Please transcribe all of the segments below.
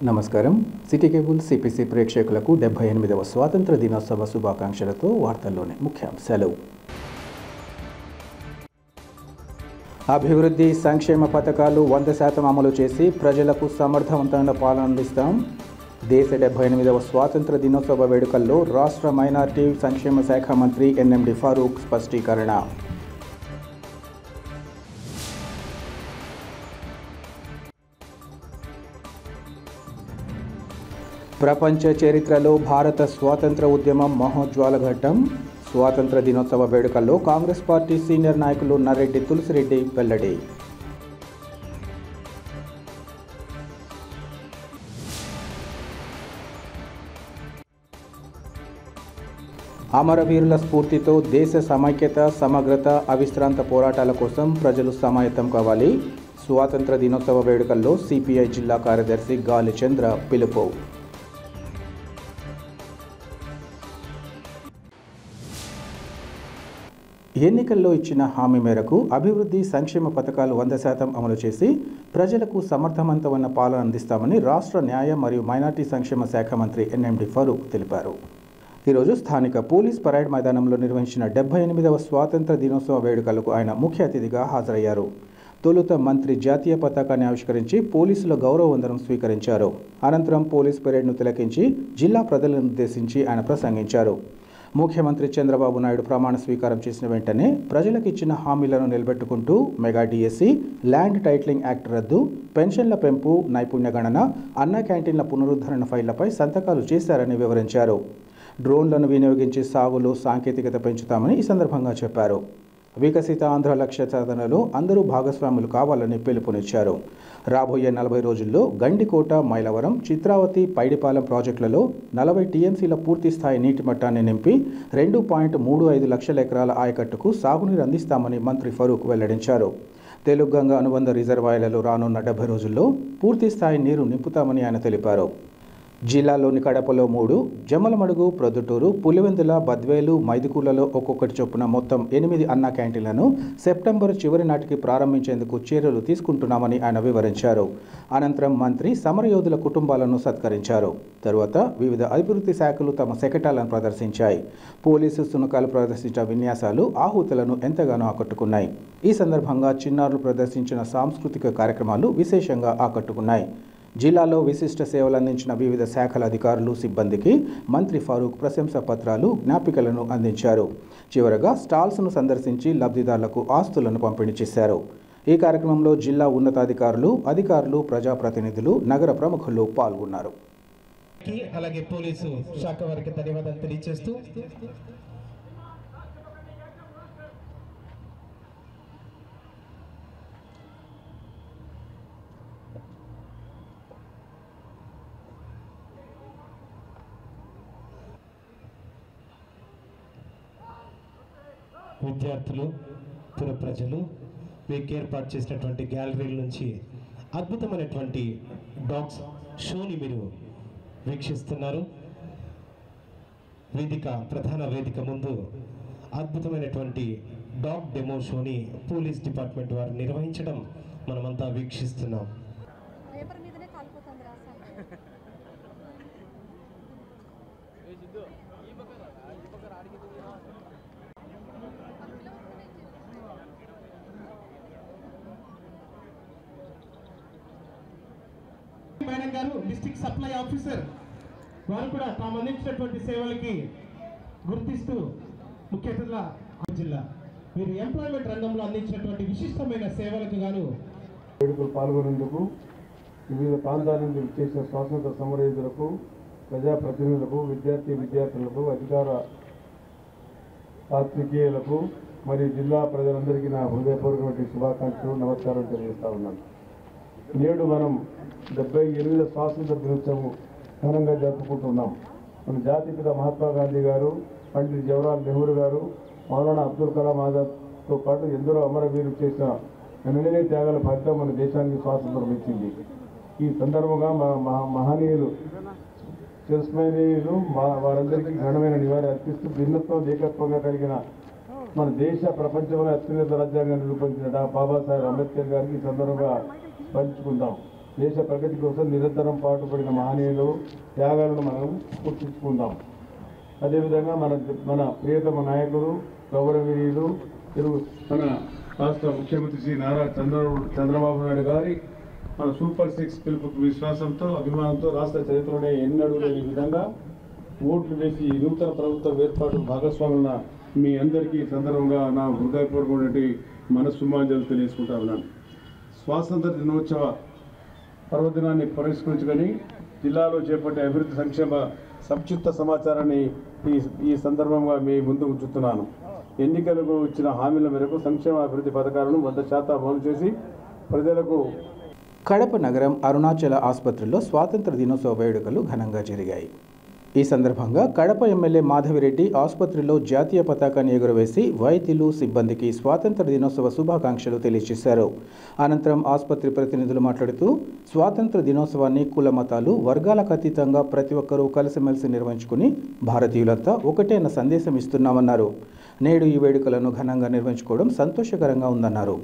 నమస్కారం. City cable CPC ప్రేక్షకులకు 78వ స్వాతంత్ర దినోత్సవ శుభాకాంక్షలతో వార్తల్లోని ముఖ్యాంశాలు. అభివృద్ధి సంక్షేమ పథకాలు 100% అమలు చేసి ప్రజలకు సమర్థవంతమైన పాలన అందిస్తాం. దేశ 78వ స్వాతంత్ర దినోత్సవ వేడుకల్లో రాష్ట్ర మైనారిటీ సంక్షేమ శాఖ మంత్రి ఎన్ఎండి ఫారూక్ స్పష్టీకరణ. ప్రపంచ చరిత్రలో భారత స్వాతంత్ర ఉద్యమం మహోజ్వల ఘట్టం. స్వాతంత్ర దినోత్సవ వేడుకల్లో కాంగ్రెస్ పార్టీ సీనియర్ నాయకులు నర్రెడ్డి తులసిరెడ్డి వెల్లడి. అమరవీరుల స్ఫూర్తితో దేశ సమైక్యత, సమగ్రత, అవిశ్రాంత పోరాటాల కోసం ప్రజలు సమాయత్తం కావాలి. స్వాతంత్ర దినోత్సవ వేడుకల్లో సిపిఐ జిల్లా కార్యదర్శి గాలి చంద్ర పిలుపు. ఎన్నికల్లో ఇచ్చిన హామీ మేరకు అభివృద్ధి సంక్షేమ పథకాలు 100% అమలు చేసి ప్రజలకు సమర్థవంతమైన పాలన అందిస్తామని రాష్ట్ర న్యాయ మరియు మైనార్టీ సంక్షేమ శాఖ మంత్రి ఎన్ఎండి ఫారూక్ తెలిపారు. ఈరోజు స్థానిక పోలీస్ పరేడ్ మైదానంలో నిర్వహించిన 78వ స్వాతంత్ర దినోత్సవ వేడుకలకు ఆయన ముఖ్య అతిథిగా హాజరయ్యారు. తొలుత మంత్రి జాతీయ పతాకాన్ని ఆవిష్కరించి పోలీసుల గౌరవ వందనం స్వీకరించారు. అనంతరం పోలీస్ పరేడ్ను తిలకించి జిల్లా ప్రజలను ఉద్దేశించి ఆయన ప్రసంగించారు. ముఖ్యమంత్రి చంద్రబాబు నాయుడు ప్రమాణ స్వీకారం చేసిన వెంటనే ప్రజలకు ఇచ్చిన హామీలను నిలబెట్టుకుంటూ mega DSC, land titling act రద్దు, పెన్షన్ల పెంపు, నైపుణ్య గణన, అన్న క్యాంటీన్ల పునరుద్ధరణ ఫైళ్లపై సంతకాలు చేశారని వివరించారు. డ్రోన్లను వినియోగించి సాగులో సాంకేతికత పెంచుతామని ఈ సందర్భంగా చెప్పారు. వికసిత ఆంధ్ర లక్ష్య సాధనలో అందరూ భాగస్వాములు కావాలని పిలుపునిచ్చారు. రాబోయే 40 రోజుల్లో గండికోట, మైలవరం, చిత్రావతి, పైడిపాలెం ప్రాజెక్టులలో 40 టీఎంసీల పూర్తి స్థాయి నీటి మట్టాన్ని నింపి 2.35 లక్షల ఎకరాల ఆయకట్టుకు సాగునీరు అందిస్తామని మంత్రి ఫరూక్ వెల్లడించారు. తెలుగుగంగ అనుబంధ రిజర్వాయర్లలో రానున్న 70 రోజుల్లో పూర్తి స్థాయి నీరు నింపుతామని ఆయన తెలిపారు. జిల్లాలోని కడపలో 3, జమ్మలమడుగు, ప్రొద్దుటూరు, పులివెందుల, బద్వేలు, మైదుకూలలో ఒక్కొక్కటి చొప్పున మొత్తం 8 అన్నా క్యాంటీన్లను సెప్టెంబర్ చివరి నాటికి ప్రారంభించేందుకు చర్యలు తీసుకుంటున్నామని ఆయన వివరించారు. అనంతరం మంత్రి సమరయోధుల కుటుంబాలను సత్కరించారు. తరువాత వివిధ అభివృద్ధి శాఖలు తమ శకటాలను ప్రదర్శించాయి. పోలీసు శునకాలు ప్రదర్శించిన విన్యాసాలు ఆహుతులను ఎంతగానో ఆకట్టుకున్నాయి. ఈ సందర్భంగా చిన్నారులు ప్రదర్శించిన సాంస్కృతిక కార్యక్రమాలు విశేషంగా ఆకట్టుకున్నాయి. జిల్లాలో విశిష్ట సేవలు అందించిన వివిధ శాఖల అధికారులు, సిబ్బందికి మంత్రి ఫారూక్ ప్రశంసా పత్రాలు, జ్ఞాపికలను అందించారు. చివరగా స్టాల్స్ను సందర్శించి లబ్ధిదారులకు ఆస్తులను పంపిణీ చేశారు. ఈ కార్యక్రమంలో జిల్లా ఉన్నతాధికారులు, ప్రజాప్రతినిధులు, నగర ప్రముఖులు పాల్గొన్నారు. అలాగే పోలీసు శాఖ వారికి ధన్యవాదాలు తెలియజేస్తూ విద్యార్థులు, పుర ప్రజలు వీరికి ఏర్పాటు చేసినటువంటి గ్యాలరీల నుంచి అద్భుతమైనటువంటి డాగ్స్ షోని మీరు వీక్షిస్తున్నారు. ప్రధాన వేదిక ముందు అద్భుతమైనటువంటి డాగ్ డెమో షోని పోలీస్ డిపార్ట్మెంట్ వారు నిర్వహించడం మనమంతా వీక్షిస్తున్నాం. మేడం గారు, డిస్ట్రిక్ట్ సప్లై ఆఫీసర్ వారు కూడా తాము అందించినటువంటి సేవలకి గుర్తిస్తూ ముఖ్య అతిథుల జిల్లా వీరు ఎంప్లాయ్మెంట్ రంగంలో అందించినటువంటి విశిష్టమైన సేవలకు గాను వేడుకలు పాల్గొనేందుకు వివిధ ప్రాంతాల నుంచి చేసిన స్వాతంత్ర సమరయోధులకు, ప్రజాప్రతినిధులకు, విద్యార్థులకు, అధికార పాత్రికేయులకు మరియు జిల్లా ప్రజలందరికీ నా హృదయపూర్వకమైన శుభాకాంక్షలు, నమస్కారం తెలియజేస్తా ఉన్నాను. నేడు మనం 78వ స్వాతంత్ర దినోత్సవం ఘనంగా జరుపుకుంటున్నాం. మన జాతిపిత మహాత్మా గాంధీ గారు, పండిట్ జవహర్లాల్ నెహ్రూ గారు, మౌలానా అబ్దుల్ కలాం ఆజాద్తో పాటు ఎందరో అమరవీరులు చేసిన ఎనలేని త్యాగాల ఫలితం మన దేశానికి స్వాతంత్రం ఇచ్చింది. ఈ సందర్భంగా మహనీయులు చిరస్మరణీయులు వారందరికీ ఘనమైన నివాళి అర్పిస్తూ భిన్నత్వం, ఏకత్వంగా కలిగిన మన దేశ ప్రపంచంలో అత్యున్నత రాజ్యాంగాన్ని రూపొందించిన బాబాసాహెబ్ అంబేద్కర్ గారికి ఈ సందర్భంగా స్మరించుకుందాం. దేశ ప్రగతి కోసం నిరంతరం పాటుపడిన మహనీయులు త్యాగాలను మనం గుర్తించుకుందాం. అదేవిధంగా మన ప్రియతమ నాయకులు గౌరవనీయులు మన రాష్ట్ర ముఖ్యమంత్రి శ్రీ నారా చంద్రబాబు నాయుడు గారి మన సూపర్ 6 పిలుపుకు విశ్వాసంతో అభిమానంతో రాష్ట్ర చరిత్రలోనే ఎన్నడూ లేని విధంగా ఓట్లు వేసి నూతన ప్రభుత్వ ఏర్పాటు భాగస్వాముల మీ అందరికీ సందర్భంగా నా హృదయపూర్వకమైనటువంటి మనస్సుమాంజలు తెలియజేసుకుంటా ఉన్నాను. స్వాతంత్ర దినోత్సవ పర్వదినాన్ని పురస్కరించుకొని జిల్లాలో చేపట్టే అభివృద్ధి సంక్షేమ సంక్షిప్త సమాచారాన్ని ఈ సందర్భంగా మీ ముందు ఉంచుతున్నాను. ఎన్నికలకు ఇచ్చిన హామీల మేరకు సంక్షేమ అభివృద్ధి పథకాలను 100% అమలు చేసి ప్రజలకు కడప నగరం అరుణాచల ఆసుపత్రిలో స్వాతంత్ర దినోత్సవ వేడుకలు ఘనంగా జరిగాయి. ఈ సందర్భంగా కడప ఎమ్మెల్యే మాధవిరెడ్డి ఆసుపత్రిలో జాతీయ పతాకాన్ని ఎగురవేసి వైద్యులు సిబ్బందికి స్వాతంత్ర దినోత్సవ శుభాకాంక్షలు తెలియజేశారు. అనంతరం ఆసుపత్రి ప్రతినిధులు మాట్లాడుతూ స్వాతంత్ర దినోత్సవాన్ని కుల మతాలు వర్గాలకు అతీతంగా ప్రతి ఒక్కరూ కలిసిమెలిసి నిర్వహించుకుని భారతీయులంతా ఒకటే అన్న సందేశం ఇస్తున్నామన్నారు. నేడు ఈ వేడుకలను ఘనంగా నిర్వహించుకోవడం సంతోషకరంగా ఉందన్నారు.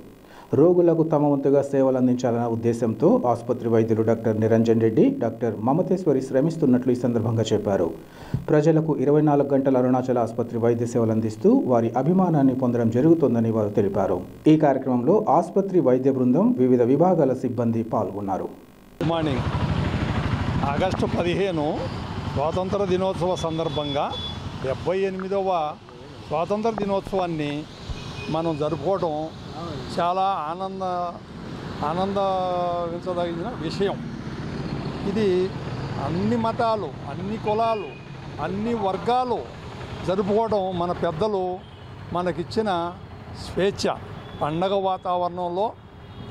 రోగులకు తమ వంతుగా సేవలు అందించాలన్న ఉద్దేశంతో ఆసుపత్రి వైద్యులు డాక్టర్ నిరంజన్ రెడ్డి, డాక్టర్ మమతేశ్వరి శ్రమిస్తున్నట్లు ఈ సందర్భంగా చెప్పారు. ప్రజలకు 24 గంటల అరుణాచల ఆసుపత్రి వైద్య సేవలు అందిస్తూ వారి అభిమానాన్ని పొందడం జరుగుతోందని వారు తెలిపారు. ఈ కార్యక్రమంలో ఆసుపత్రి వైద్య బృందం, వివిధ విభాగాల సిబ్బంది పాల్గొన్నారు. Good morning. ఆగస్టు 15 స్వాతంత్ర దినోత్సవ సందర్భంగా 78వ స్వాతంత్ర దినోత్సవాన్ని మనం జరుపుకోవడం చాలా ఆనందించదగిన విషయం. ఇది అన్ని మతాలు, అన్ని కులాలు, అన్ని వర్గాలు జరుపుకోవడం మన పెద్దలు మనకిచ్చిన స్వేచ్ఛ. పండగ వాతావరణంలో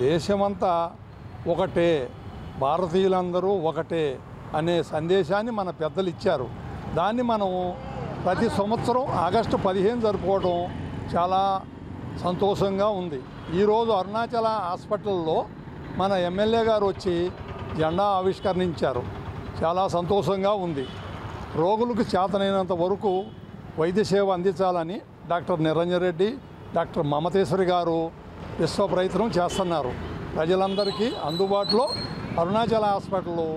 దేశమంతా ఒకటే, భారతీయులందరూ ఒకటే అనే సందేశాన్ని మన పెద్దలు ఇచ్చారు. దాన్ని మనం ప్రతి సంవత్సరం ఆగస్టు 15 జరుపుకోవడం చాలా సంతోషంగా ఉంది. ఈరోజు అరుణాచల హాస్పిటల్లో మన ఎమ్మెల్యే గారు వచ్చి జెండా ఆవిష్కరించారు. చాలా సంతోషంగా ఉంది. రోగులకు చేతనైనంత వరకు వైద్య సేవ అందించాలని డాక్టర్ నిరంజన్ రెడ్డి, డాక్టర్ మమతేశ్వరి గారు విశ్వ ప్రయత్నం చేస్తున్నారు. ప్రజలందరికీ అందుబాటులో అరుణాచల హాస్పిటల్లో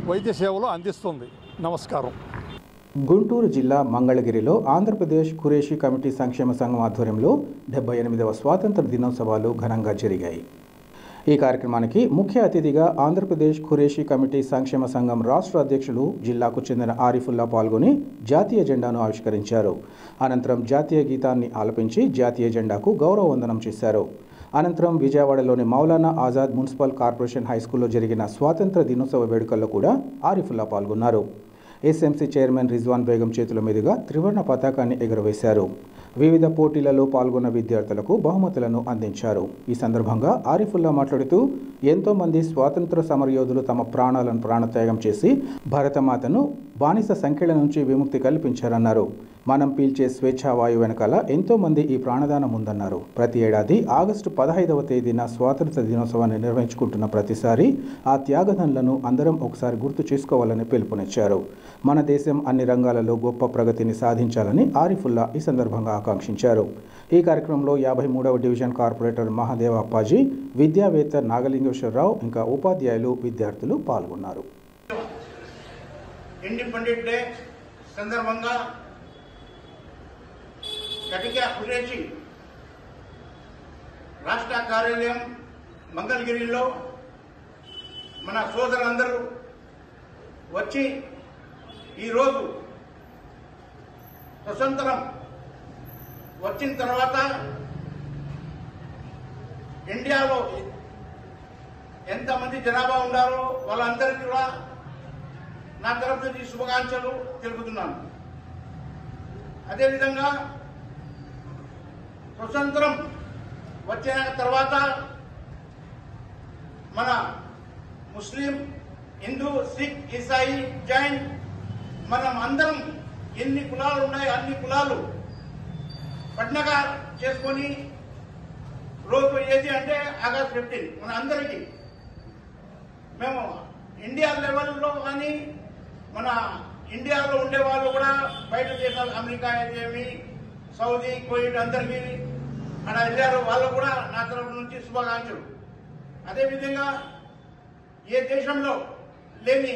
వైద్య సేవలు అందిస్తుంది. నమస్కారం. గుంటూరు జిల్లా మంగళగిరిలో ఆంధ్రప్రదేశ్ ఖురేషీ కమిటీ సంక్షేమ సంఘం ఆధ్వర్యంలో 78వ స్వాతంత్ర దినోత్సవాలు ఘనంగా జరిగాయి. ఈ కార్యక్రమానికి ముఖ్య అతిథిగా ఆంధ్రప్రదేశ్ ఖురేషీ కమిటీ సంక్షేమ సంఘం రాష్ట్ర అధ్యక్షులు జిల్లాకు చెందిన ఆరిఫుల్లా పాల్గొని జాతీయ జెండాను ఆవిష్కరించారు. అనంతరం జాతీయ గీతాన్ని ఆలపించి జాతీయ జెండాకు గౌరవ వందనం చేశారు. అనంతరం విజయవాడలోని మౌలానా ఆజాద్ మున్సిపల్ కార్పొరేషన్ హైస్కూల్లో జరిగిన స్వాతంత్ర దినోత్సవ వేడుకల్లో కూడా ఆరిఫుల్లా పాల్గొన్నారు. ఎస్ఎంసీ చైర్మన్ రిజ్వాన్ బేగం చేతుల మీదుగా త్రివర్ణ పతాకాన్ని ఎగురవేశారు. వివిధ పోటీలలో పాల్గొన్న విద్యార్థులకు బహుమతులను అందించారు. ఈ సందర్భంగా ఆరిఫుల్లా మాట్లాడుతూ ఎంతోమంది స్వాతంత్ర సమరయోధులు తమ ప్రాణాలను ప్రాణత్యాగం చేసి భారతమాతను బానిస సంఖ్యల నుంచి విముక్తి కల్పించారన్నారు. మనం పీల్చే స్వేచ్ఛావాయువు వెనకాల ఎంతోమంది ఈ ప్రాణదానం ఉందన్నారు. ప్రతి ఏడాది ఆగస్టు 15వ తేదీన స్వాతంత్ర దినోత్సవాన్ని నిర్వహించుకుంటున్న ప్రతిసారి ఆ త్యాగదనులను అందరం ఒకసారి గుర్తు చేసుకోవాలని పిలుపునిచ్చారు. మన దేశం అన్ని రంగాలలో గొప్ప ప్రగతిని సాధించాలని ఆరిఫుల్లా ఈ సందర్భంగా ఆకాంక్షించారు. ఈ కార్యక్రమంలో 53వ డివిజన్ కార్పొరేటర్ మహాదేవ అప్పాజీ, విద్యావేత్త నాగలింగేశ్వరరావు, ఇంకా ఉపాధ్యాయులు, విద్యార్థులు పాల్గొన్నారు. ఇండిపెండెంట్ డే సందర్భంగా కటిక ఖురేషీ రాష్ట్ర కార్యాలయం మంగళగిరిలో మన సోదరులందరూ వచ్చి ఈరోజు స్వతంత్రం వచ్చిన తర్వాత ఇండియాలో ఎంతమంది జనాభా ఉన్నారో వాళ్ళందరికీ కూడా నా తరఫు నుంచి శుభాకాంక్షలు తెలుపుతున్నాను. అదేవిధంగా స్వతంత్రం వచ్చిన తర్వాత మన ముస్లిం, హిందూ, సిక్, ఈసాయి, జైన్ మనం అందరం ఎన్ని కులాలు ఉన్నాయో అన్ని కులాలు పండగ చేసుకొని రోజు ఏది అంటే ఆగస్ట్ 15 మన అందరికీ మేము ఇండియా లెవెల్లో కానీ మన ఇండియాలో ఉండే వాళ్ళు కూడా బయట దేశాలు అమెరికా ఏమి, సౌదీ, కువైట్ అందరికీ అక్కడ వెళ్ళారు. వాళ్ళు కూడా నా తరఫు నుంచి శుభాకాంక్షలు. అదేవిధంగా ఏ దేశంలో లేని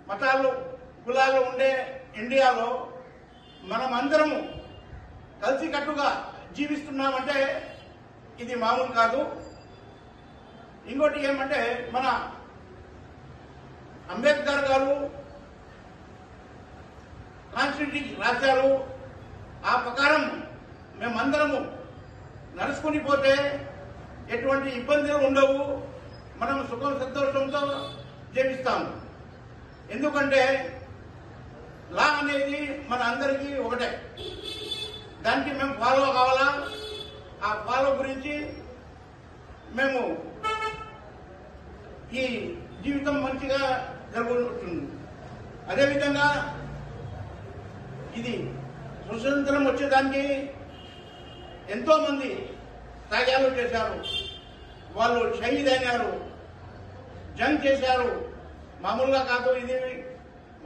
మతాలు కులాలు ఉండే ఇండియాలో మనం అందరము కలిసికట్టుగా జీవిస్తున్నామంటే ఇది మామూలు కాదు. ఇంకోటి ఏమంటే మన అంబేద్కర్ గారు కాన్స్టిట్యూషన్ రాశారు. ఆ ప్రకారం మేమందరము నడుచుకుని పోతే ఎటువంటి ఇబ్బందులు ఉండవు. మనం సుఖం సంతోషంతో జీవిస్తాము. ఎందుకంటే లా అనేది మన అందరికీ ఒకటే. దానికి మేము ఫాలో కావాలా. ఆ ఫాలో గురించి మేము ఈ జీవితం మంచిగా జరుగుతుంది. అదేవిధంగా ఇది స్వతంత్రం వచ్చేదానికి ఎంతో మంది త్యాగాలు చేశారు. వాళ్ళు షహీద్ అయినారు, జంగ్ చేశారు. మామూలుగా కాదు, ఇది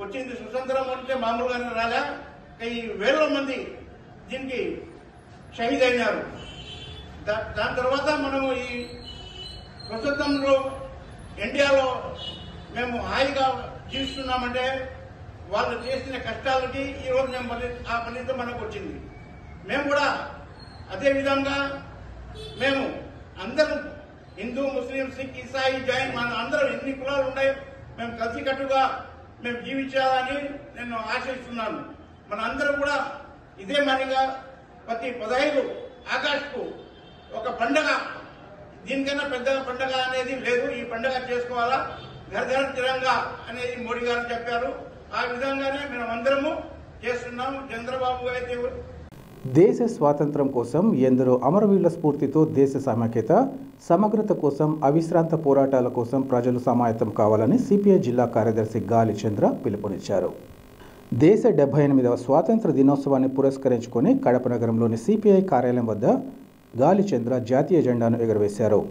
వచ్చింది స్వతంత్రం అంటే మామూలుగానే రాగా వేల మంది దీనికి షహీద్ అయినారు. దాని తర్వాత మనము ఈ స్వతంత్రంలో ఇండియాలో మేము హాయిగా జీవిస్తున్నామంటే వాళ్ళు చేసిన కష్టాలకి ఈరోజు మేము ఆ ఫలితం మనకు వచ్చింది. మేము కూడా అదే విధంగా మేము అందరం హిందూ, ముస్లిం, సిక్, ఇసాయి, జైన్ మన అందరం ఎన్ని కులాలు ఉన్నాయో మేము కలిసికట్టుగా మేము జీవించాలని నేను ఆశిస్తున్నాను. మన అందరం కూడా ఇదే మరిగా ప్రతి 15 ఆగస్టుకు ఒక పండగ, దీనికన్నా పెద్ద పండగ అనేది లేదు. ఈ పండగ చేసుకోవాలా. ఘర్ ఘర్ తిరంగా అనేది మోడీ గారు చెప్పారు. ఆ విధంగానే మేము అందరము చేస్తున్నాము. చంద్రబాబు అయితే దేశ స్వాతంత్ర్యం కోసం ఎందరో అమరవీరుల స్ఫూర్తితో దేశ సమైక్యత, సమగ్రత కోసం అవిశ్రాంత పోరాటాల కోసం ప్రజలు సమాయత్తం కావాలని సిపిఐ జిల్లా కార్యదర్శి గాలి చంద్ర పిలుపునిచ్చారు. దేశ 78వ స్వాతంత్ర దినోత్సవాన్ని పురస్కరించుకొని కడప నగరంలోని సిపిఐ కార్యాలయం వద్ద గాలి చంద్ర జాతీయ జెండాను ఎగురవేశారు.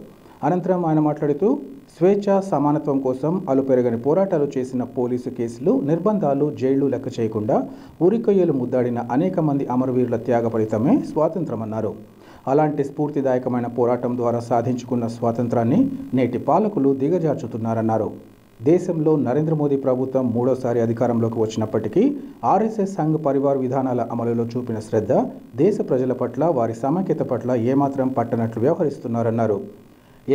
అనంతరం ఆయన మాట్లాడుతూ స్వేచ్ఛ, సమానత్వం కోసం అలుపెరగని పోరాటాలు చేసిన పోలీసు కేసులు, నిర్బంధాలు, జైళ్లు లెక్క చేయకుండా ఉరికొయ్యలు ముద్దాడిన అనేక మంది అమరవీరుల త్యాగ ఫలితమే స్వాతంత్రమన్నారు. అలాంటి స్ఫూర్తిదాయకమైన పోరాటం ద్వారా సాధించుకున్న స్వాతంత్రాన్ని నేటి పాలకులు దిగజార్చుతున్నారన్నారు. దేశంలో నరేంద్ర మోదీ ప్రభుత్వం 3వ అధికారంలోకి వచ్చినప్పటికీ ఆర్ఎస్ఎస్ సంఘ్ పరివార్ విధానాల అమలులో చూపిన శ్రద్ధ దేశ ప్రజల పట్ల, వారి సమైక్యత పట్ల ఏమాత్రం పట్టనట్లు వ్యవహరిస్తున్నారన్నారు.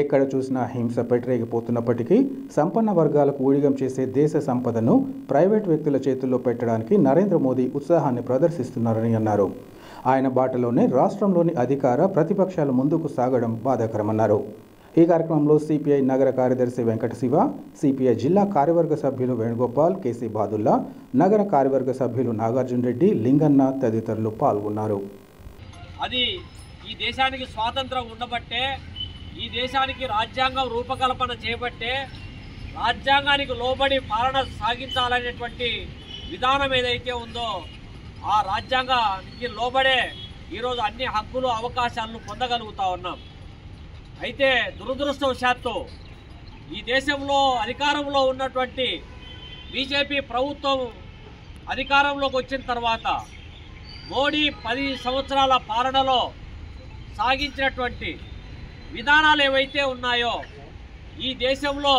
ఎక్కడ చూసినా హింస పెట్టరేగిపోతున్నప్పటికీ సంపన్న వర్గాలకు ఊడిగం చేసే దేశ సంపదను ప్రైవేట్ వ్యక్తుల చేతుల్లో పెట్టడానికి నరేంద్ర మోదీ ఉత్సాహాన్ని ప్రదర్శిస్తున్నారని అన్నారు. ఆయన బాటలోనే రాష్ట్రంలోని అధికార, ప్రతిపక్షాలు ముందుకు సాగడం బాధాకరమన్నారు. ఈ కార్యక్రమంలో సిపిఐ నగర కార్యదర్శి వెంకట శివ, సిపిఐ జిల్లా కార్యవర్గ సభ్యులు వేణుగోపాల్, కేసీ బాదుల్లా, నగర కార్యవర్గ సభ్యులు నాగార్జున రెడ్డి, లింగన్న తదితరులు పాల్గొన్నారు. అది ఈ దేశానికి స్వాతంత్రం ఉండబట్టే, ఈ దేశానికి రాజ్యాంగం రూపకల్పన చేయబట్టే, రాజ్యాంగానికి లోబడి పాలన సాగించాలనేటువంటి విధానం ఏదైతే ఉందో ఆ రాజ్యాంగానికి లోబడే ఈరోజు అన్ని హక్కులు, అవకాశాలను పొందగలుగుతా ఉన్నాం. అయితే దురదృష్టవశాత్తు ఈ దేశంలో అధికారంలో ఉన్నటువంటి బీజేపీ ప్రభుత్వం అధికారంలోకి వచ్చిన తర్వాత మోడీ 10 సంవత్సరాల పాలనలో సాగించినటువంటి విధానాలు ఏవైతే ఉన్నాయో ఈ దేశంలో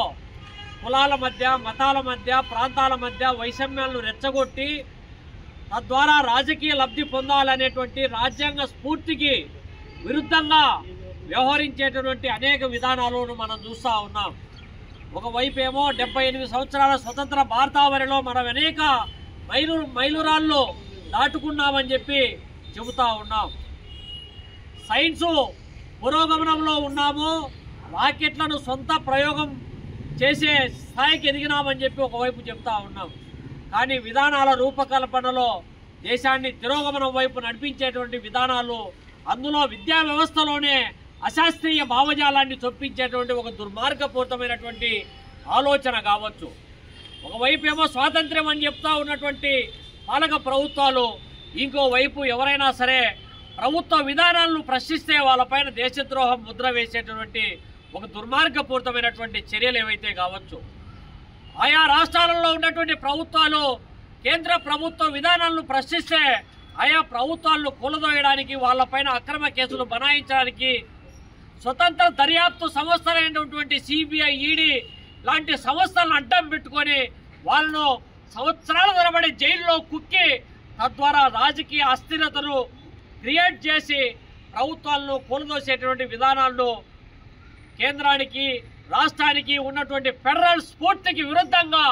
కులాల మధ్య, మతాల మధ్య, ప్రాంతాల మధ్య వైషమ్యాలను రెచ్చగొట్టి తద్వారా రాజకీయ లబ్ధి పొందాలనేటువంటి రాజ్యాంగ స్ఫూర్తికి విరుద్ధంగా వ్యవహరించేటటువంటి అనేక విధానాలను మనం చూస్తూ ఉన్నాం. ఒకవైపు ఏమో 78 సంవత్సరాల స్వతంత్ర భారతావనిలో మనం అనేక మైలురాళ్ళు దాటుకున్నామని చెప్పి చెబుతా ఉన్నాం. సైన్సు పురోగమనంలో ఉన్నాము, రాకెట్లను సొంత ప్రయోగం చేసే స్థాయికి ఎదిగినామని చెప్పి ఒకవైపు చెప్తా ఉన్నాం. కానీ విధానాల రూపకల్పనలో దేశాన్ని తిరోగమనం వైపు నడిపించేటువంటి విధానాలు, అందులో విద్యా వ్యవస్థలోనే అశాస్త్రీయ భావజాలాన్ని చొప్పించేటువంటి ఒక దుర్మార్గపూరితమైనటువంటి ఆలోచన కావచ్చు. ఒకవైపు ఏమో స్వాతంత్ర్యం అని చెప్తా ఉన్నటువంటి పాలక ప్రభుత్వాలు, ఇంకోవైపు ఎవరైనా సరే ప్రభుత్వ విధానాలను ప్రశ్నిస్తే వాళ్ళపైన దేశద్రోహం ముద్ర వేసేటటువంటి ఒక దుర్మార్గపూరితమైనటువంటి చర్యలు ఏవైతే కావచ్చు. ఆయా రాష్ట్రాలలో ఉన్నటువంటి ప్రభుత్వాలు కేంద్ర ప్రభుత్వ విధానాలను ప్రశ్నిస్తే ఆయా ప్రభుత్వాలను కూలదోయడానికి, వాళ్ళపైన అక్రమ కేసులు బనాయించడానికి స్వతంత్ర దర్యాప్తు సంస్థలైనటువంటి సిబిఐ, ఈడీ లాంటి సంస్థలను అడ్డం పెట్టుకొని వాళ్ళను సంవత్సరాల తరబడి జైల్లో కుక్కి తద్వారా రాజకీయ అస్థిరతను క్రియేట్ చేసి ప్రభుత్వాలను కూలదోసేటువంటి విధానాలను కేంద్రానికి రాష్ట్రానికి ఉన్నటువంటి ఫెడరల్ స్ఫూర్తికి విరుద్ధంగా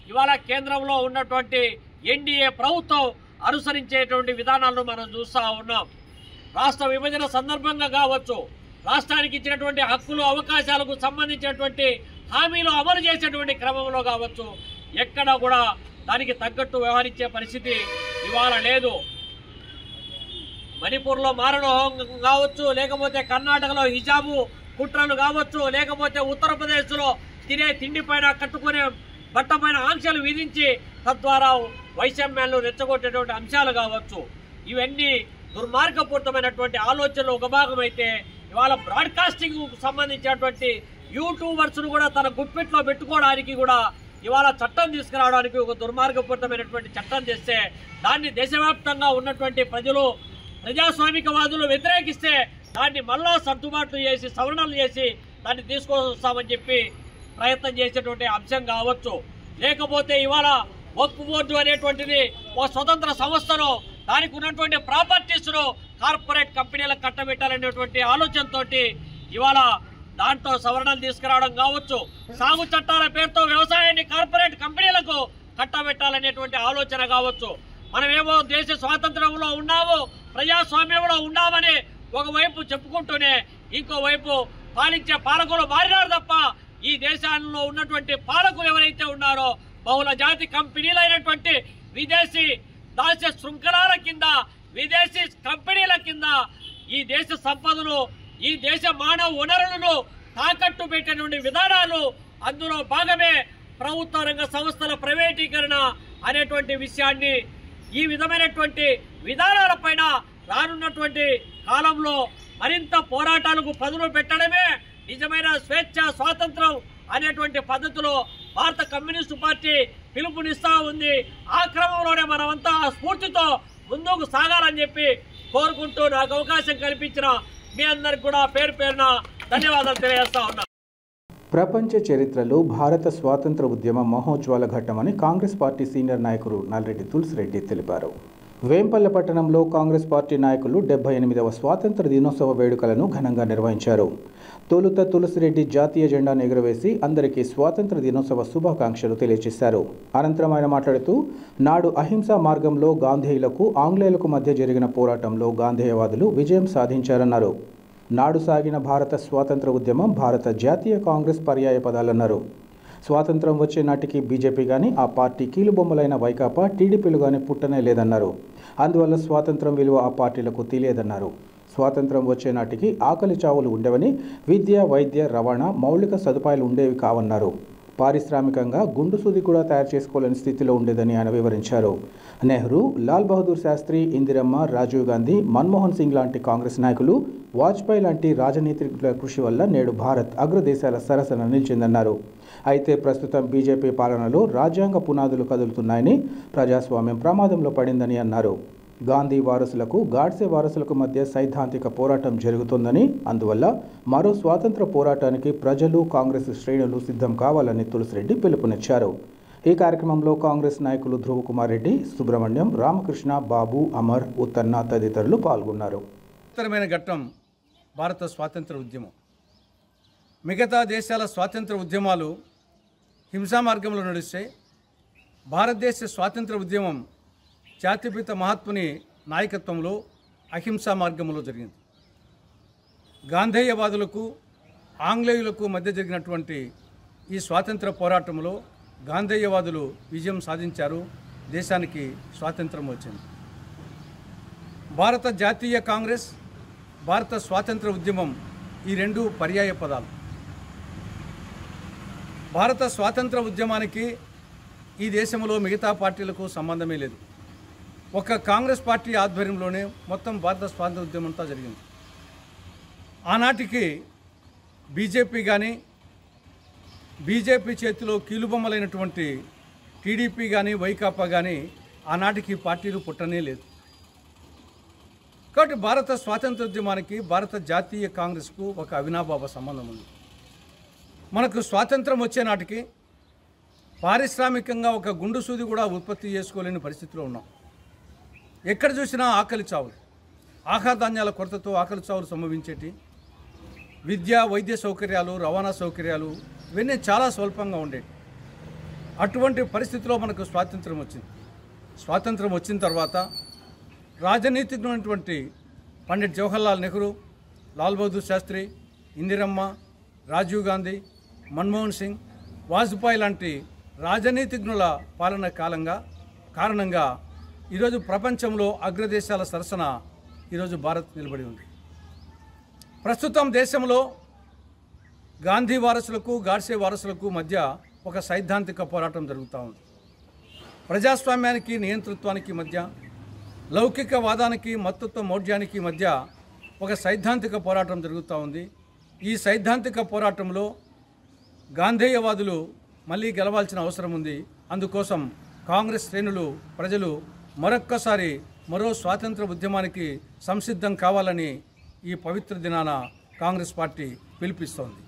ఇవాళ కేంద్రంలో ఉన్నటువంటి ఎన్డీఏ ప్రభుత్వం అనుసరించేటువంటి విధానాలను మనం చూస్తూ ఉన్నాం. రాష్ట్ర విభజన సందర్భంగా కావచ్చు, రాష్ట్రానికి ఇచ్చినటువంటి హక్కులు అవకాశాలకు సంబంధించినటువంటి హామీలు అమలు చేసేటువంటి క్రమంలో కావచ్చు, ఎక్కడా కూడా దానికి తగ్గట్టు వ్యవహరించే పరిస్థితి ఇవాళ లేదు. మణిపూర్లో మారణహోమం కావచ్చు, లేకపోతే కర్ణాటకలో హిజాబు కుట్రలు కావచ్చు, లేకపోతే ఉత్తరప్రదేశ్లో తినే తిండి పైన కట్టుకునే బట్ట పైన ఆంక్షలు విధించి తద్వారా వైషమ్యాలను రెచ్చగొట్టేటువంటి అంశాలు కావచ్చు, ఇవన్నీ దుర్మార్గపూరితమైనటువంటి ఆలోచనలు ఒక భాగం అయితే, ఇవాళ బ్రాడ్కాస్టింగ్ సంబంధించినటువంటి యూట్యూబర్స్ను కూడా తన గుప్పిట్లో పెట్టుకోవడానికి కూడా ఇవాళ చట్టం తీసుకురావడానికి ఒక దుర్మార్గపూరితమైనటువంటి చట్టం చేస్తే దాన్ని దేశవ్యాప్తంగా ఉన్నటువంటి ప్రజలు ప్రజాస్వామికవాదులు వ్యతిరేకిస్తే దాన్ని మళ్ళా సర్దుబాట్లు చేసి సవరణలు చేసి దాన్ని తీసుకొస్తామని చెప్పి ప్రయత్నం చేసేటువంటి అంశం కావచ్చు. లేకపోతే ఇవాళ వక్ఫ్ బోర్డు అనేటువంటిది ఒక స్వతంత్ర సంస్థను దానికి ఉన్నటువంటి ప్రాపర్టీస్ను కార్పొరేట్ కంపెనీలకు కట్టబెట్టాలనేటువంటి ఆలోచనతో ఇవాళ దాంట్లో సవరణలు తీసుకురావడం కావచ్చు, సాగు చట్టాల పేరుతో వ్యవసాయాన్ని కార్పొరేట్ కంపెనీలకు కట్టబెట్టాలనేటువంటి ఆలోచన కావచ్చు. మనమేమో దేశ స్వాతంత్రంలో ఉన్నాము, ప్రజాస్వామ్యంలో ఉన్నామని ఒకవైపు చెప్పుకుంటూనే ఇంకోవైపు పాలించే పాలకులు మారినారు తప్ప ఈ దేశాల్లో ఉన్నటువంటి పాలకులు ఎవరైతే ఉన్నారో బహుళ జాతి కంపెనీలైనటువంటి విదేశీ దాస్య శృంఖలాల కింద, విదేశీ కంపెనీల కింద ఈ దేశ సంపదను, ఈ దేశ మానవ వనరులను తాకట్టు పెట్టినటువంటి విధానాలు, అందులో భాగమే ప్రభుత్వ రంగ సంస్థల ప్రైవేటీకరణ అనేటువంటి విషయాన్ని, ఈ విధమైనటువంటి విధానాలపైన రానున్నటువంటి కాలంలో మరింత పోరాటాలకు పదును పెట్టడమే నిజమైన స్వేచ్ఛ స్వాతంత్రం అనేటువంటి పద్ధతిలో భారత కమ్యూనిస్టు పార్టీ పిలుపునిస్తా ఉంది. ఆ క్రమంలోనే మనమంతా ఆ స్ఫూర్తితో ముందుకు సాగాలని చెప్పి కోరుకుంటూ నాకు అవకాశం కల్పించిన మీ అందరికి కూడా పేరు పేరున ధన్యవాదాలు తెలియజేస్తా ఉన్నా. ప్రపంచ చరిత్రలో భారత స్వాతంత్ర ఉద్యమ మహోజ్వల ఘట్టమని కాంగ్రెస్ పార్టీ సీనియర్ నాయకుడు నల్రెడ్డి తులసిరెడ్డి తెలిపారు. వేంపల్లె పట్టణంలో కాంగ్రెస్ పార్టీ నాయకులు 78వ స్వాతంత్ర దినోత్సవ వేడుకలను ఘనంగా నిర్వహించారు. తొలుత తులసిరెడ్డి జాతీయ జెండాను ఎగురవేసి అందరికీ స్వాతంత్ర దినోత్సవ శుభాకాంక్షలు తెలియజేశారు. అనంతరం ఆయన మాట్లాడుతూ నాడు అహింసా మార్గంలో గాంధేయులకు ఆంగ్లేయులకు మధ్య జరిగిన పోరాటంలో గాంధేయవాదులు విజయం సాధించారన్నారు. నాడు సాగిన భారత స్వాతంత్ర ఉద్యమం భారత జాతీయ కాంగ్రెస్ పర్యాయ పదాలన్నారు. స్వాతంత్రం వచ్చే నాటికి బీజేపీ కానీ ఆ పార్టీ కీలుబొమ్మలైన వైకాపా, టీడీపీలు కానీ పుట్టనే లేదన్నారు. అందువల్ల స్వాతంత్రం విలువ ఆ పార్టీలకు తెలియదన్నారు. స్వాతంత్రం వచ్చే నాటికి ఆకలి చావులు ఉండవని, విద్య, వైద్య, రవాణా మౌలిక సదుపాయాలు ఉండేవి కావన్నారు. పారిశ్రామికంగా గుండు సూది కూడా తయారు చేసుకోలేని స్థితిలో ఉండేదని ఆయన వివరించారు. నెహ్రూ, లాల్ బహదూర్ శాస్త్రి, ఇందిరమ్మ, రాజీవ్ గాంధీ, మన్మోహన్ సింగ్ లాంటి కాంగ్రెస్ నాయకులు, వాజ్పేయి లాంటి రాజనీతిజ్ఞుల కృషి వల్ల నేడు భారత్ అగ్రదేశాల సరసన నిలిచిందన్నారు. అయితే ప్రస్తుతం బీజేపీ పాలనలో రాజ్యాంగ పునాదులు కదులుతున్నాయని, ప్రజాస్వామ్యం ప్రమాదంలో పడిందని అన్నారు. గాంధీ వారసులకు, గాడ్సే వారసులకు మధ్య సైద్ధాంతిక పోరాటం జరుగుతోందని, అందువల్ల మరో స్వాతంత్ర పోరాటానికి ప్రజలు, కాంగ్రెస్ శ్రేణులు సిద్ధం కావాలని తులసిరెడ్డి పిలుపునిచ్చారు. ఈ కార్యక్రమంలో కాంగ్రెస్ నాయకులు ధ్రువ కుమార్ రెడ్డి, సుబ్రహ్మణ్యం, రామకృష్ణ, బాబు, అమర్, ఉత్తన్న తదితరులు పాల్గొన్నారు. ఉత్తరమైన ఘట్టం భారత స్వాతంత్ర ఉద్యమం. మిగతా దేశాల స్వాతంత్ర ఉద్యమాలు హింసా మార్గంలో నడిస్తే భారతదేశ స్వాతంత్ర ఉద్యమం జాతిపిత మహాత్ముని నాయకత్వంలో అహింసా మార్గంలో జరిగింది. గాంధేయవాదులకు, ఆంగ్లేయులకు మధ్య జరిగినటువంటి ఈ స్వాతంత్ర పోరాటంలో గాంధేయవాదులు విజయం సాధించారు. దేశానికి స్వాతంత్రం వచ్చింది. భారత జాతీయ కాంగ్రెస్, భారత స్వాతంత్ర ఉద్యమం ఈ రెండు పర్యాయ పదాలు. భారత స్వాతంత్ర ఉద్యమానికి ఈ దేశంలో మిగతా పార్టీలకు సంబంధమే లేదు. ఒక కాంగ్రెస్ పార్టీ ఆధ్వర్యంలోనే మొత్తం భారత స్వాతంత్ర ఉద్యమం అంతా జరిగింది. ఆనాటికి బీజేపీ కానీ, బీజేపీ చేతిలో కీలుబొమ్మలైనటువంటి టీడీపీ కానీ, వైకాపా కానీ ఆనాటికి పార్టీలు పుట్టనే లేదు. కాబట్టి భారత స్వాతంత్ర ఉద్యమానికి భారత జాతీయ కాంగ్రెస్కు ఒక అవినాభావ సంబంధం ఉంది. మనకు స్వాతంత్రం వచ్చే నాటికి పారిశ్రామికంగా ఒక గుండు సూది కూడా ఉత్పత్తి చేసుకోలేని పరిస్థితిలో ఉన్నాం. ఎక్కడ చూసినా ఆకలి చావులు, ఆహార ధాన్యాల కొరతతో ఆకలి చావులు సంభవించేటి, విద్య వైద్య సౌకర్యాలు రవాణా సౌకర్యాలు ఇవన్నీ చాలా స్వల్పంగా ఉండేవి. అటువంటి పరిస్థితిలో మనకు స్వాతంత్రం వచ్చింది. స్వాతంత్రం వచ్చిన తర్వాత రాజనీతిజ్ఞులైనటువంటి పండిట్ జవహర్లాల్ నెహ్రూ, లాల్ బహదూర్ శాస్త్రి, ఇందిరమ్మ, రాజీవ్ గాంధీ, మన్మోహన్ సింగ్, వాజ్పేయి లాంటి రాజనీతిజ్ఞుల పాలన కారణంగా ఈరోజు ప్రపంచంలో అగ్రదేశాల సరసన ఈరోజు భారత్ నిలబడి ఉంది. ప్రస్తుతం దేశంలో గాంధీ వారసులకు గాడ్సే వారసులకు మధ్య ఒక సైద్ధాంతిక పోరాటం జరుగుతూ ఉంది. ప్రజాస్వామ్యానికి నియంతృత్వానికి మధ్య, లౌకికవాదానికి మత్తత్వ మౌఢ్యానికి మధ్య ఒక సైద్ధాంతిక పోరాటం జరుగుతూ ఉంది. ఈ సైద్ధాంతిక పోరాటంలో గాంధేయవాదులు మళ్ళీ గెలవాల్సిన అవసరం ఉంది. అందుకోసం కాంగ్రెస్ శ్రేణులు, ప్రజలు మరొక్కసారి మరో స్వాతంత్ర ఉద్యమానికి సంసిద్ధం కావాలని ఈ పవిత్ర దినాన కాంగ్రెస్ పార్టీ పిలుపిస్తోంది.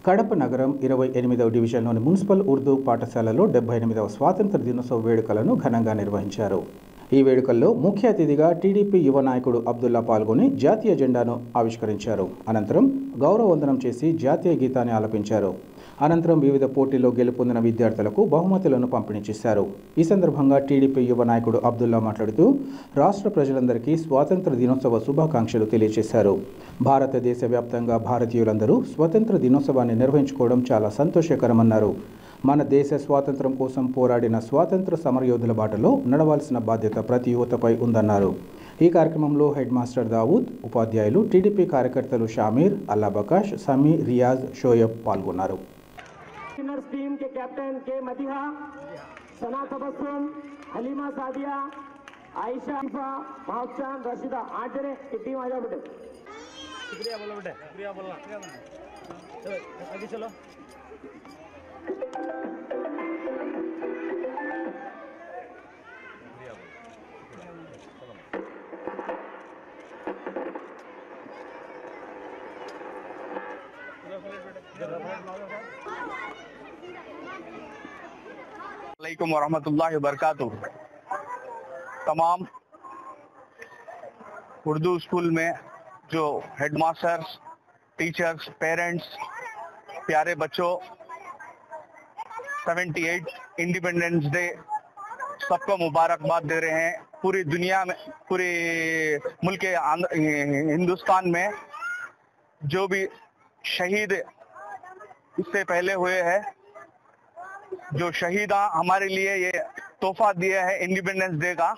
కడప నగరం 28వ డివిజన్లోని మున్సిపల్ ఉర్దూ పాఠశాలలో 78వ స్వాతంత్ర దినోత్సవ వేడుకలను ఘనంగా నిర్వహించారు. ఈ వేడుకల్లో ముఖ్య అతిథిగా టీడీపీ యువ నాయకుడు అబ్దుల్లా పాల్గొని జాతీయ జెండాను ఆవిష్కరించారు. అనంతరం గౌరవ వందనం చేసి జాతీయ గీతాన్ని ఆలపించారు. అనంతరం వివిధ పోటీల్లో గెలుపొందిన విద్యార్థులకు బహుమతులను పంపిణీ చేశారు. ఈ సందర్భంగా టీడీపీ యువ నాయకుడు అబ్దుల్లా మాట్లాడుతూ రాష్ట్ర ప్రజలందరికీ స్వాతంత్ర దినోత్సవ శుభాకాంక్షలు తెలియజేశారు. భారతదేశ వ్యాప్తంగా భారతీయులందరూ స్వతంత్ర దినోత్సవాన్ని నిర్వహించుకోవడం చాలా సంతోషకరమన్నారు. మన దేశ స్వాతంత్రం కోసం పోరాడిన స్వాతంత్ర సమరయోధుల బాటలో నడవాల్సిన బాధ్యత ప్రతి యువతపై ఉందన్నారు. ఈ కార్యక్రమంలో హెడ్ మాస్టర్ దావూద్, ఉపాధ్యాయులు, టీడీపీ కార్యకర్తలు షామీర్, అల్లాబకాష్, సమీ, రియాజ్, షోయబ్ పాల్గొన్నారు. टीम के कैप्टन के मदीहा, सना तबस्सुम, हलीमा सादिया, आयशा, महबूब रशीदा 8 जने की टीम आ जाओ बेटे. शुक्रिया बोलो बेटे, शुक्रिया बोलना. चलो आगे चलो. अस्सलामुअलैकुम वरहमतुल्लाहि वबरकातुहू. तमाम उर्दू स्कूल में जो हेडमास्टर्स, टीचर्स, पेरेंट्स, प्यारे बच्चों, 78 इंडिपेंडेंस डे सबको मुबारकबाद दे रहे हैं. पूरी दुनिया में, पूरे मुल्क हिंदुस्तान में जो भी शहीद इससे पहले हुए हैं, जो शहीदा हमारे लिए ये तोहफा दिया है इंडिपेंडेंस डे का,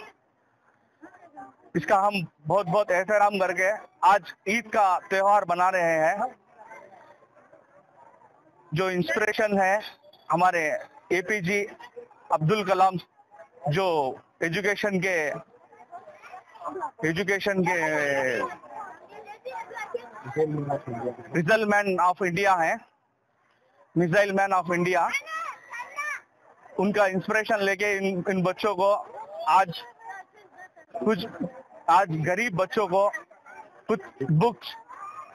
इसका हम बहुत बहुत एहतराम करके आज ईद का त्योहार बना रहे हैं. जो इंस्पिरेशन है हमारे एपीजे अब्दुल कलाम, जो एजुकेशन के मिसाइल मैन ऑफ इंडिया हैं, मिसाइल मैन ऑफ इंडिया, उनका इंस्पिरेशन लेके इन बच्चों को आज गरीब बच्चों को कुछ बुक्स,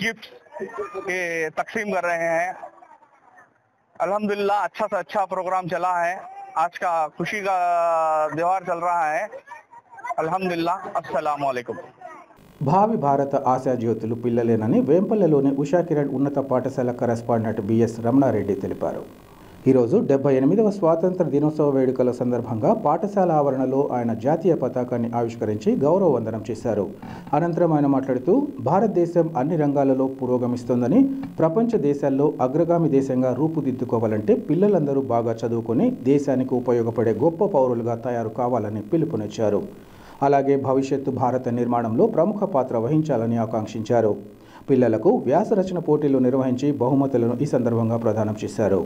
गिफ्ट के तकसीम कर रहे हैं. अल्हम्दुलिल्लाह अच्छा से अच्छा प्रोग्राम चला है. आज का खुशी का त्योहार चल रहा है. अल्हम्दुलिल्लाह. अस्सलामु अलैकुम. భావి భారత ఆశాజ్యోతులు పిల్లలేనని వేంపల్లెలోని ఉషా కిరణ్ ఉన్నత పాఠశాల కరెస్పాండెంట్ బిఎస్ రమణారెడ్డి తెలిపారు. ఈరోజు 78వ స్వాతంత్ర దినోత్సవ వేడుకల సందర్భంగా పాఠశాల ఆవరణలో ఆయన జాతీయ పతాకాన్ని ఆవిష్కరించి గౌరవ వందనం చేశారు. అనంతరం ఆయన మాట్లాడుతూ భారతదేశం అన్ని రంగాలలో పురోగమిస్తోందని, ప్రపంచ దేశాల్లో అగ్రగామి దేశంగా రూపుదిద్దుకోవాలంటే పిల్లలందరూ బాగా చదువుకొని దేశానికి ఉపయోగపడే గొప్ప పౌరులుగా తయారు కావాలని పిలుపునిచ్చారు. అలాగే భవిష్యత్తు భారత నిర్మాణంలో ప్రముఖ పాత్ర వహించాలని ఆకాంక్షించారు. పిల్లలకు వ్యాసరచన పోటీలు నిర్వహించి బహుమతులను ఈ సందర్భంగా ప్రదానం చేశారు.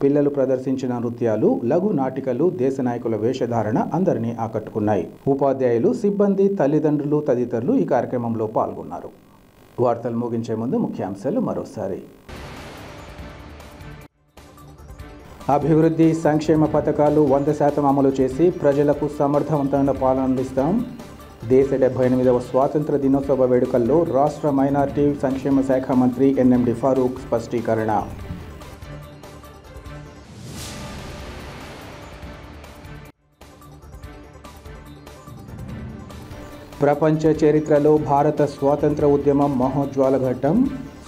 పిల్లలు ప్రదర్శించిన నృత్యాలు, లఘు నాటికలు, దేశ నాయకుల వేషధారణ అందరినీ ఆకట్టుకున్నాయి. ఉపాధ్యాయులు, సిబ్బంది, తల్లిదండ్రులు తదితరులు ఈ కార్యక్రమంలో పాల్గొన్నారు. వార్తలు ముగించే ముందు ముఖ్యాంశాలు మరోసారి. అభివృద్ధి సంక్షేమ పథకాలు 100% అమలు చేసి ప్రజలకు సమర్థవంతమైన పాలన అందిస్తాం. దేశ 78వ స్వాతంత్ర దినోత్సవ వేడుకల్లో రాష్ట్ర మైనార్టీ సంక్షేమ శాఖ మంత్రి ఎన్ఎండి ఫారూక్ స్పష్టీకరణ. ప్రపంచ చరిత్రలో భారత స్వాతంత్ర ఉద్యమం మహోజ్వల ఘట్టం.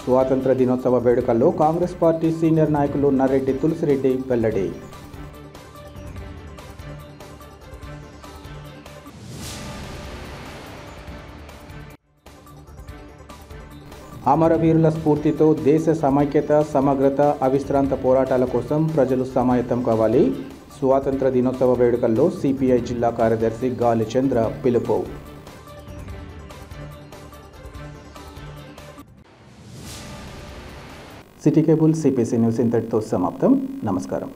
స్వాతంత్ర దినోత్సవ వేడుకల్లో కాంగ్రెస్ పార్టీ సీనియర్ నాయకులు నర్రెడ్డి తులసిరెడ్డి వెల్లడి. అమరవీరుల స్ఫూర్తితో దేశ సమైక్యత, సమగ్రత, అవిశ్రాంత పోరాటాల కోసం ప్రజలు సమాయత్తం కావాలి. స్వాతంత్ర దినోత్సవ వేడుకల్లో సిపిఐ జిల్లా కార్యదర్శి గాలి చంద్ర పిలుపు. సిటీ కేబుల్ సిపిసి న్యూస్ ఇంతటితో సమాప్తం. నమస్కారం.